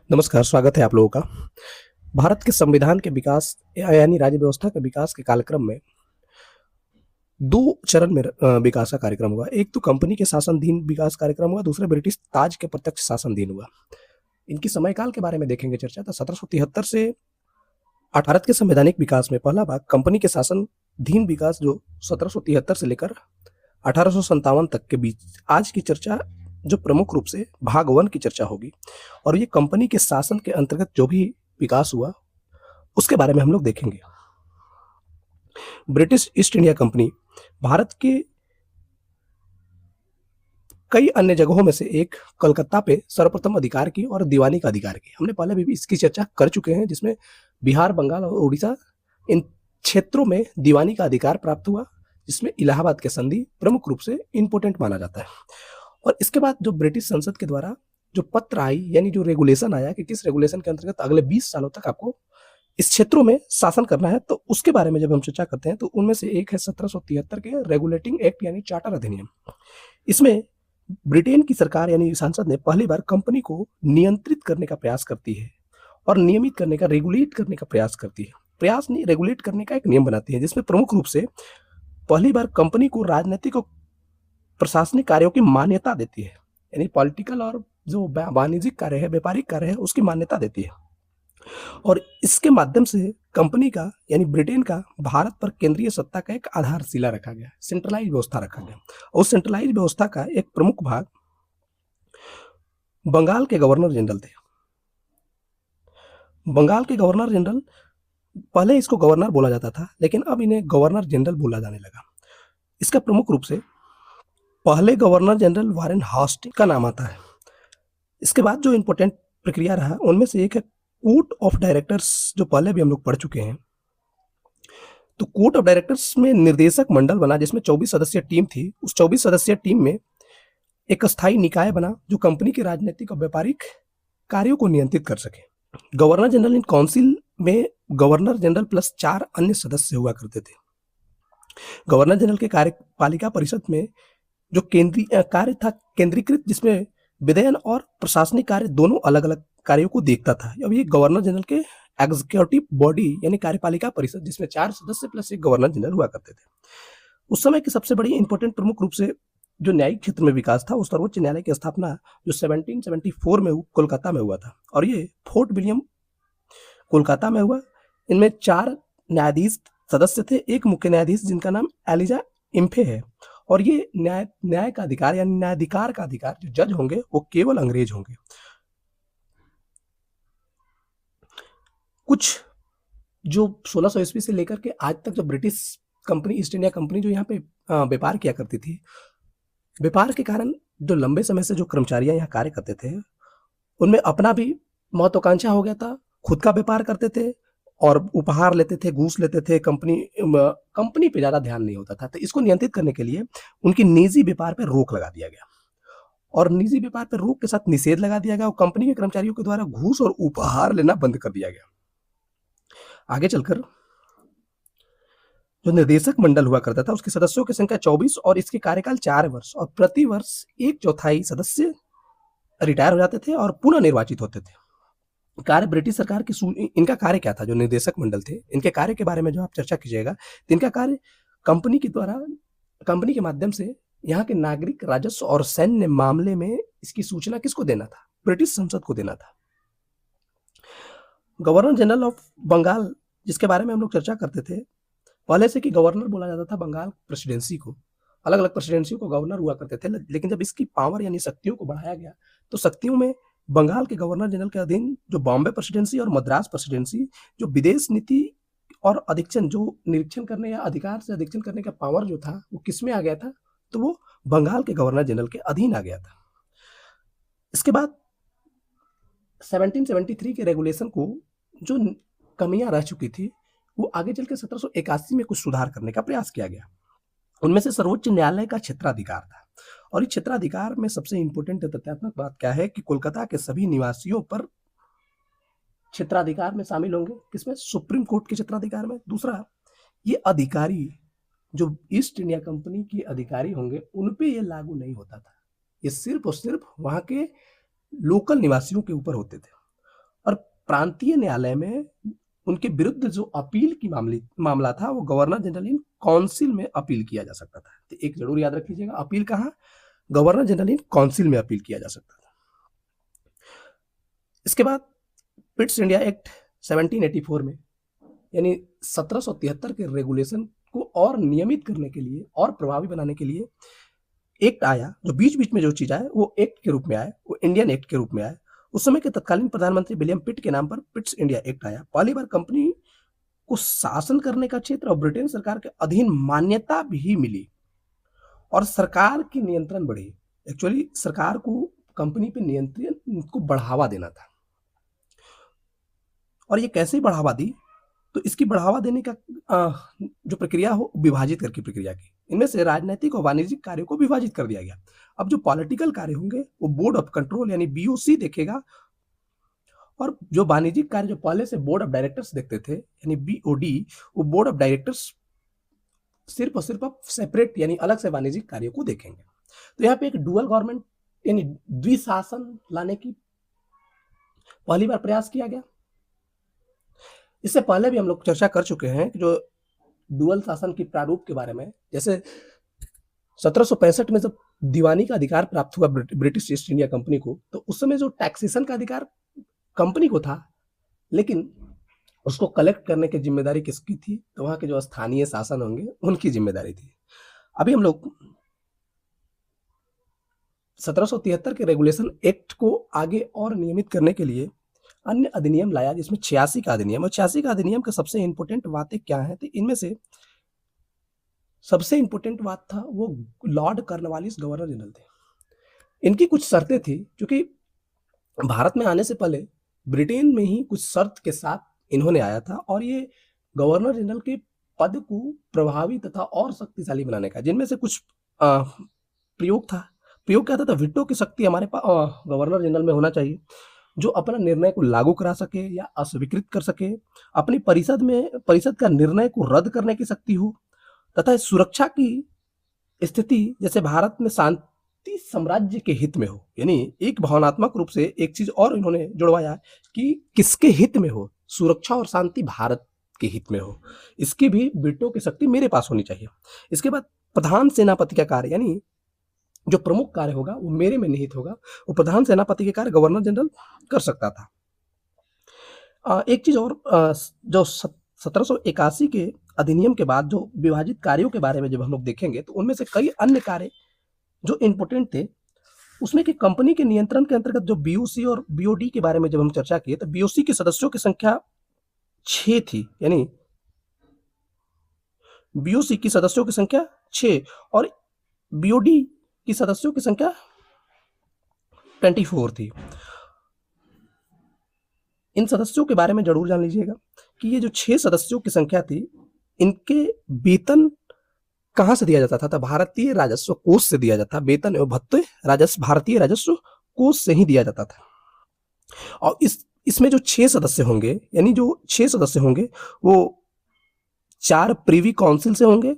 नमस्कार, स्वागत है आप लोगों का। भारत के संविधान के विकास यानी राज्य व्यवस्था के विकास के कालक्रम में 2 चरण में विकास का कार्यक्रम हुआ। एक तो कंपनी के शासनाधीन विकास कार्यक्रम हुआ, दूसरा ब्रिटिश ताज के प्रत्यक्ष शासनाधीन हुआ। इनकी समयकाल के बारे में देखेंगे चर्चा तो 1773 से भारत के संवैधानिक विकास में पहला भाग कंपनी के शासनाधीन विकास जो 1773 से लेकर 1857 तक के बीच आज की चर्चा जो प्रमुख रूप से भाग 1 की चर्चा होगी और ये कंपनी के शासन के अंतर्गत जो भी विकास हुआ उसके बारे में हम लोग देखेंगे। British east India company Bharat के कई अन्य जगहों में से एक कलकत्ता पे सर्वप्रथम अधिकार की और दीवानी का अधिकार की। हमने पहले भी इसकी चर्चा कर चुके हैं जिसमें बिहार, बंगाल और उड़ीसा इन क्षेत्रों में दीवानी का अधिकार प्राप्त हुआ, जिसमें इलाहाबाद की संधि प्रमुख रूप से इंपॉर्टेंट माना जाता है। और इसके बाद जो ब्रिटिश संसद के द्वारा जो पत्र आई यानी जो रेगुलेशन आया कि किस रेगुलेशन के अंतर्गत अगले 20 सालों तक आपको इस क्षेत्रों में शासन करना है, तो उसके बारे में जब हम चर्चा करते हैं तो उनमें से एक है 1773 के रेगुलेटिंग एक्ट यानी चार्टर अधिनियम। इसमें ब्रिटेन की सरकार यानी संसद ने पहली बार कंपनी को नियंत्रित करने का प्रयास करती है और नियमित करने का, रेगुलेट करने का प्रयास करती है। प्रयास नहीं, रेगुलेट करने का एक नियम बनाती है, जिसमें प्रमुख रूप से पहली बार कंपनी को राजनीतिक और प्रशासनिक कार्यों की मान्यता देती है, यानी पॉलिटिकल और जो वाणिज्यिक कार्य है, व्यापारिक कार्य है, उसकी मान्यता देती है। और इसके माध्यम से कंपनी का यानी ब्रिटेन का भारत पर केंद्रीय सत्ता का एक आधारशिला रखा गया, सेंट्रलाइज व्यवस्था रखा गया। उस सेंट्रलाइज व्यवस्था का एक प्रमुख भाग बंगाल के गवर्नर जनरल थे। बंगाल के गवर्नर जनरल, पहले इसको गवर्नर बोला जाता था लेकिन अब इन्हें गवर्नर जनरल बोला जाने लगा। इसका प्रमुख रूप से पहले गवर्नर जनरल वारेन हास्टिंग का नाम आता है। इसके बाद जो इंपॉर्टेंट प्रक्रिया रहा उनमें से एक है कोर्ट ऑफ डायरेक्टर्स, जो पहले भी हम लोग पढ़ चुके हैं। तो कोर्ट ऑफ डायरेक्टर्स में निर्देशक मंडल बना जिसमें 24 सदस्यीय टीम थी। उस 24 सदस्यीय टीम में एक अस्थायी निकाय बना जो कंपनी के राजनीतिक और व्यापारिक कार्यों को नियंत्रित कर सके। गवर्नर जनरल इन काउंसिल में गवर्नर जनरल प्लस 4 अन्य सदस्य हुआ करते थे। गवर्नर जनरल के कार्यपालिका परिषद में जो केंद्रीय कार्य था केंद्रीकृत, जिसमें विधायन और प्रशासनिक कार्य दोनों अलग अलग कार्यों को देखता था। अब ये गवर्नर जनरल के एग्जीक्यूटिव बॉडी यानी कार्यपालिका परिषद, जिसमें 4 सदस्य प्लस एक गवर्नर जनरल हुआ करते थे। उस समय की सबसे बड़ी इंपॉर्टेंट प्रमुख रूप से जो न्यायिक क्षेत्र में विकास था, उस सर्वोच्च न्यायालय की स्थापना जो 1774 में कोलकाता में हुआ था और ये फोर्ट विलियम कोलकाता में हुआ। इनमें 4 न्यायाधीश सदस्य थे, एक मुख्य न्यायाधीश जिनका नाम एलिजा इम्फे है। और ये न्याय का अधिकार यानी न्यायाधिकार का अधिकार, जो जज होंगे वो केवल अंग्रेज होंगे। कुछ जो 1600 ईस्वी से लेकर के आज तक जो British company east India company जो यहाँ पे व्यापार किया करती थी, व्यापार के कारण जो लंबे समय से जो कर्मचारियां यहाँ कार्य करते थे उनमें अपना भी महत्वाकांक्षा हो गया था, खुद का व्यापार करते थे और उपहार लेते थे, घूस लेते थे, कंपनी पे ज्यादा ध्यान नहीं होता था। तो इसको नियंत्रित करने के लिए उनके निजी व्यापार पर रोक लगा दिया गया और निजी व्यापार पर रोक के साथ निषेध लगा दिया गया और कंपनी के कर्मचारियों के द्वारा घूस और उपहार लेना बंद कर दिया गया। आगे चलकर जो निर्देशक मंडल हुआ करता था उसके सदस्यों की संख्या 24 और इसके कार्यकाल 4 वर्ष और प्रति वर्ष 1/4 सदस्य रिटायर हो जाते थे और पुनः निर्वाचित होते थे। कार्य ब्रिटिश सरकार की इनका कार्य क्या था, जो निर्देशक मंडल थे इनके कार्य के बारे में जो आप चर्चा कीजिएगा तो इनका कार्य कंपनी के द्वारा, कंपनी के माध्यम से यहाँ के नागरिक, राजस्व और सैन्य मामले में इसकी सूचना किसको देना था? ब्रिटिश संसद को देना था। गवर्नर जनरल ऑफ बंगाल, जिसके बारे में हम लोग चर्चा करते थे पहले से, कि गवर्नर बोला जाता था बंगाल प्रेसिडेंसी को। अलग अलग प्रेसिडेंसी को गवर्नर हुआ करते थे, लेकिन जब इसकी पावर यानी शक्तियों को बढ़ाया गया तो शक्तियों में बंगाल के गवर्नर जनरल के अधीन जो बॉम्बे प्रेसिडेंसी और मद्रास प्रेसिडेंसी, जो विदेश नीति और अधीक्षण, जो निरीक्षण करने या अधिकार से अधीक्षण करने का पावर जो था वो किसमें आ गया था? तो वो बंगाल के गवर्नर जनरल के अधीन आ गया था। इसके बाद 1773 के रेगुलेशन को जो कमियां रह चुकी थी वो आगे चल के 1781 में कुछ सुधार करने का प्रयास किया गया। उनमें से सर्वोच्च न्यायालय का क्षेत्राधिकार था और इस क्षेत्राधिकार में सबसे इंपॉर्टेंट तथ्यात्मक बात क्या है कि कोलकाता के सभी निवासियों पर क्षेत्राधिकार में शामिल होंगे। किसमें? सुप्रीम कोर्ट के क्षेत्राधिकार में। दूसरा, ये अधिकारी जो ईस्ट इंडिया कंपनी के अधिकारी होंगे उन पे ये लागू नहीं होता था, ये सिर्फ और सिर्फ वहां के लोकल निवासियों के ऊपर होते थे। प्रांतीय न्यायालय में उनके विरुद्ध जो अपील की मामला था वो गवर्नर जनरल इन काउंसिल में अपील किया जा सकता था। तो एक जरूर याद रख लीजिएगा, अपील कहाँ, गवर्नर जनरल इन काउंसिल में अपील किया जा सकता था। इसके बाद पिट्स इंडिया एक्ट 1784 में यानी 1773 के रेगुलेशन को और नियमित करने के लिए और प्रभावी बनाने के लिए एक्ट आया। जो बीच बीच में जो चीज आए वो एक्ट के रूप में आए, वो इंडियन एक्ट के रूप में आए। उस समय के तत्कालीन प्रधानमंत्री विलियम पिट के नाम पर पिट्स इंडिया एक्ट आया। पहली बार कंपनी को शासन करने का क्षेत्र और ब्रिटेन सरकार के अधीन मान्यता भी मिली और सरकार की नियंत्रण बढ़ी। एक्चुअली सरकार को कंपनी पे नियंत्रण को बढ़ावा देना था। और ये कैसे बढ़ावा दी, तो इसकी बढ़ावा देने का जो प्रक्रिया हो विभाजित करके प्रक्रिया की। इनमें से राजनीतिक और वाणिज्यिक कार्यों को विभाजित कर दिया गया। अब जो पॉलिटिकल कार्य होंगे वो बोर्ड ऑफ कंट्रोल यानी बीओसी देखेगा, और जो वाणिज्यिक कार्य जो पहले से बोर्ड ऑफ डायरेक्टर्स देखते थे यानी बीओडी, वो बोर्ड ऑफ डायरेक्टर्स सिर्फ और सिर्फ अब सेपरेट यानी अलग से वाणिज्यिक कार्यों को देखेंगे। तो यहाँ पे एक डुअल गवर्नमेंट यानी द्विशासन लाने की पहली बार प्रयास किया गया। इससे पहले भी हम लोग चर्चा कर चुके हैं कि जो डुअल शासन की प्रारूप के बारे में, जैसे 1765 में जब दीवानी का अधिकार प्राप्त हुआ ब्रिटिश ईस्ट इंडिया कंपनी को, तो उस समय जो टैक्सेशन का अधिकार कंपनी को था, लेकिन उसको कलेक्ट करने की जिम्मेदारी किसकी थी, तो वहां के जो स्थानीय शासन होंगे उनकी जिम्मेदारी थी। अभी हम लोग 1773 के रेगुलेशन एक्ट को आगे और नियमित करने के लिए अन्य अधिनियम लाया, जिसमें 86 का अधिनियम, और 86 का अधिनियम का सबसे इंपोर्टेंट बातें क्या है, तो इनमें से सबसे इंपोर्टेंट बात था वो लॉर्ड कॉर्नवालिस गवर्नर जनरल थे। इनकी कुछ शर्तें थी, क्योंकि भारत में आने से पहले ब्रिटेन में ही कुछ शर्त के साथ इन्होंने आया था, और ये गवर्नर जनरल के पद को प्रभावी तथा और शक्तिशाली बनाने का, जिनमें से कुछ प्रयोग था। प्रयोग क्या था, तो विटो की शक्ति हमारे पास गवर्नर जनरल में होना चाहिए, जो अपना निर्णय को लागू करा सके या अस्वीकृत कर सके, अपनी परिषद का निर्णय को रद्द करने की शक्ति हो, तथा सुरक्षा की स्थिति जैसे भारत में शांति साम्राज्य के हित में हो। यानी एक भावनात्मक रूप से एक चीज और इन्होंने जुड़वाया कि किसके हित में हो, सुरक्षा और शांति भारत के हित में हो, इसकी भी विटो की शक्ति मेरे पास होनी चाहिए। इसके बाद प्रधान सेनापति का कार्य, यानी जो प्रमुख कार्य होगा वो मेरे में निहित होगा, वो प्रधान सेनापति के कार्य गवर्नर जनरल कर सकता था। एक चीज और, जो 1781 के अधिनियम के बाद जो विभाजित कार्यों के बारे में जब हम लोग देखेंगे, तो उनमें से कई अन्य कार्य जो इंपोर्टेंट थे, उसमें कि कंपनी के नियंत्रण के अंतर्गत जो बीओसी और बीओडी के बारे में जब हम चर्चा किए, तो बीओसी के सदस्यों की संख्या 6 थी, यानी बीओसी की सदस्यों की संख्या 6 और बीओडी की सदस्यों की संख्या 24 थी। इन सदस्यों के बारे में जरूर जान लीजिएगा कि ये जो 6 सदस्यों की संख्या थी, इनके वेतन कहां से दिया जाता था, तो भारतीय राजस्व कोष से दिया जाता। वेतन एवं भत्ते राजस्व भारतीय राजस्व कोष से ही दिया जाता था। और इसमें जो 6 सदस्य होंगे, यानी जो 6 सदस्य होंगे वो 4 प्रीवी काउंसिल से होंगे,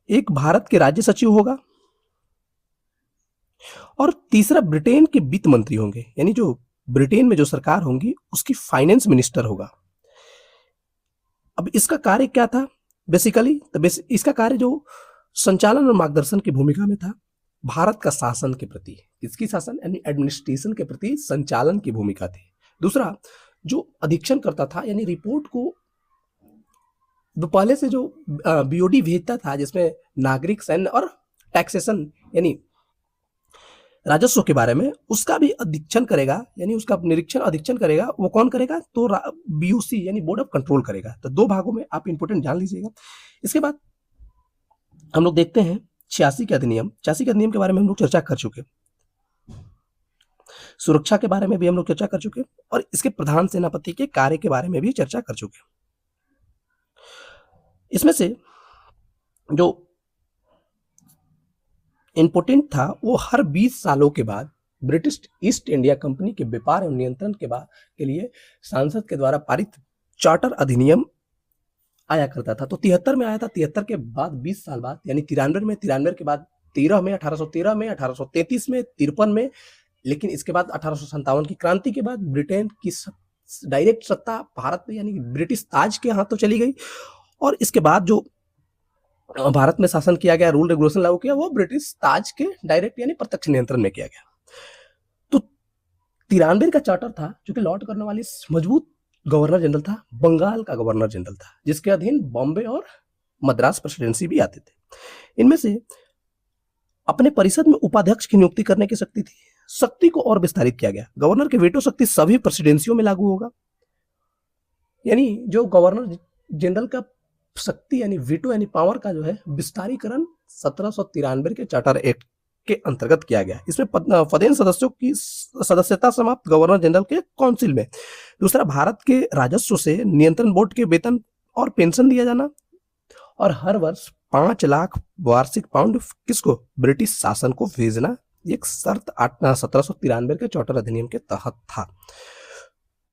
एक भारत के राज्य सचिव होगा, और तीसरा ब्रिटेन के वित्त मंत्री होंगे, यानी जो ब्रिटेन में जो सरकार होंगी उसकी फाइनेंस मिनिस्टर होगा। अब इसका कार्य क्या था बेसिकली, तो इसका कार्य जो संचालन और मार्गदर्शन की भूमिका में था, भारत का शासन के प्रति, इसकी शासन यानी एडमिनिस्ट्रेशन के प्रति संचालन की भूमिका थी। दूसरा जो अधीक्षण करता था, यानी रिपोर्ट को पहले से जो बीओडी भेजता था, जिसमें नागरिक, सैन्य और टैक्सेशन यानी राजस्व के बारे में, उसका भी अधीक्षण करेगा, यानी उसका निरीक्षण अधीक्षण करेगा। वो कौन करेगा, तो बीओसी यानी बोर्ड ऑफ कंट्रोल करेगा। तो 2 भागों में आप इंपोर्टेंट जान लीजिएगा। इसके बाद हम लोग देखते हैं 86 के अधिनियम। 86 के अधिनियम के बारे में हम लोग चर्चा कर चुके, सुरक्षा के बारे में भी हम लोग चर्चा कर चुके, और इसके प्रधान सेनापति के कार्य के बारे में भी चर्चा कर चुके। इसमें से जो इंपोर्टेंट था वो हर 20 सालों के बाद ब्रिटिश ईस्ट इंडिया कंपनी के व्यापार एवं नियंत्रण के लिए संसद के द्वारा पारित चार्टर अधिनियम आया करता था। तो 73 में आया था, 73 के बाद 20 साल बाद यानी 93 में, 93 के बाद 13 में, 1813 में, 1833 में, 53 में, लेकिन इसके बाद 1857 की क्रांति के बाद ब्रिटेन की डायरेक्ट सत्ता भारत में यानी ब्रिटिश ताज के हाथों चली गई, और इसके बाद जो भारत में शासन किया गया, रूल रेगुलेशन लागू किया, वो ब्रिटिश ताज के डायरेक्ट यानी प्रत्यक्ष नियंत्रण में किया गया। तो 93 का चार्टर था, जो कि लॉर्ड कॉर्नवालिस मजबूत गवर्नर जनरल था, बंगाल का गवर्नर जनरल था, जिसके अधीन बॉम्बे और मद्रास प्रेसिडेंसी भी आते थे। इनमें से अपने परिषद में उपाध्यक्ष की नियुक्ति करने की शक्ति थी। शक्ति को और विस्तारित किया गया। गवर्नर की वेटो शक्ति सभी प्रेसिडेंसियों में लागू होगा, यानी जो गवर्नर जनरल का शक्ति यानी वीटो यानी पावर का जो है विस्तारीकरण 1793 के चार्टर एक्ट के अंतर्गत किया गया। इसमें पदेन सदस्यों की सदस्यता समाप्त गवर्नर जनरल के काउंसिल में। दूसरा, भारत के राजस्व से नियंत्रण बोर्ड के वेतन और पेंशन दिया जाना, और हर वर्ष 5 लाख वार्षिक पाउंड किसको, ब्रिटिश शासन को भेजना, एक शर्त 1793 के चार्टर अधिनियम के तहत था।